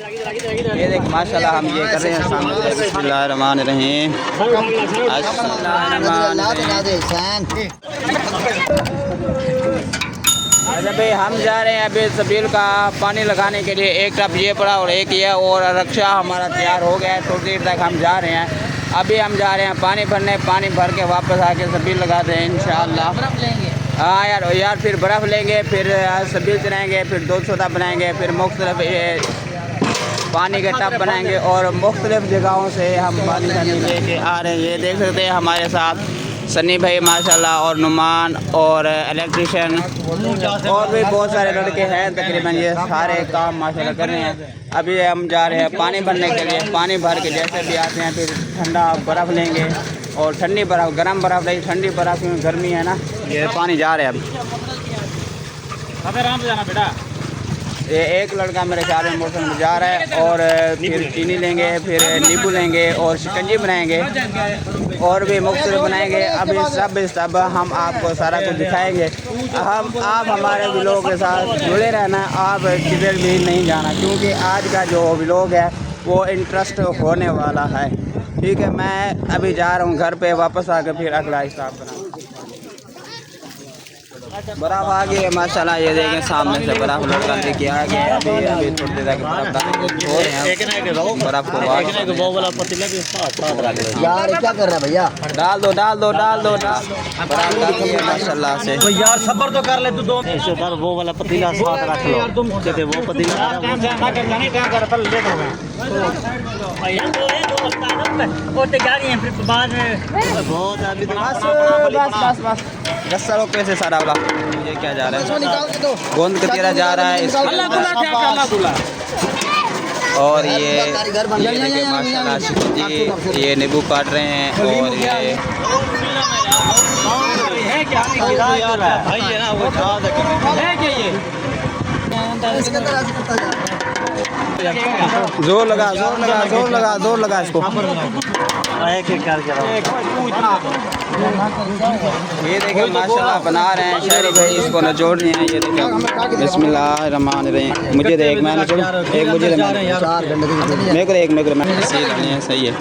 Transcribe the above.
ये देख माशाल्लाह हम ये कर रहे हैं सामने से। बिस्मिल्लाहिर्रहमानिर्रहीम। अच्छा भाई हम जा रहे हैं अभी सबील का पानी लगाने के लिए। एक टब ये पड़ा और एक ये, और रक्षा हमारा तैयार हो गया है। थोड़ी देर तक हम जा रहे हैं। अभी हम जा रहे हैं पानी भरने। पानी भर के वापस आके सबील लगाते हैं इंशाअल्लाह। हाँ यार फिर बर्फ़ लेंगे, फिर सबील चलाएँगे, फिर 200 टब बनाएँगे, फिर मुख्तलिफ पानी के टब बनाएंगे और मुख्तलिफ जगहों से हम पानी लेके आ रहे हैं। ये देख सकते हैं हमारे साथ सन्नी भाई माशाल्लाह, और नुमान और इलेक्ट्रिशियन और भी बहुत सारे लड़के हैं। तकरीबन ये सारे काम माशाल्लाह कर रहे हैं। अभी हम जा रहे हैं पानी भरने के लिए। पानी भर के जैसे भी आते हैं फिर ठंडा बर्फ़ लेंगे, और ठंडी बर्फ़, गर्म बर्फ़ नहीं, ठंडी बर्फ़, क्योंकि गर्मी है ना। ये पानी जा रहे हैं अभी। आराम से जाना बेटा। ये एक लड़का मेरे ख्याल में मौसम में जा रहा है, और फिर चीनी लेंगे, फिर नींबू लेंगे, और शिकंजी बनाएंगे, और भी मुख्तलिफ बनाएंगे। अभी सब हम आपको सारा कुछ दिखाएंगे। आप हमारे व्लॉग के साथ जुड़े रहना, आप किधर भी नहीं जाना, क्योंकि आज का जो व्लॉग है वो इंटरेस्ट होने वाला है। ठीक है, मैं अभी जा रहा हूँ घर पे, वापस आकर फिर अगला हिसाब बनाऊँ। बर्फ़ आ गई है माशाल्लाह। ये देखें सामने से बर्फ़ लड़का लेके आ गया। अभी थोड़ी देर तक बर्फ़ डालेंगे, छोड़ रहे हैं बर्फ़ को। यार क्या कर रहा है भैया? डाल दो बर्फ़ डाल दिए माशाल्लाह से। तो यार सब्र तो कर ले तू। दो ऐसे कर, वो वाला पतीला साथ रख लो। कहते वो पतीला बस कैसे सारा वाला ये क्या जा रहा है? गोंद कतीरा जा रहा है और ये माशाल्लाह जी, ये नींबू काट रहे हैं, और ये जोर लगा इसको। ये देखिए माशाल्लाह बना रहे हैं शहरी भाई, इसको नचोड़ रहे हैं। ये देखिए बिस्मिल्लाहिर्रहमानिर्रहीम। मुझे दे एक, मैं नचोड़ एक, मुझे मेरे को एक, मेरे को सही है।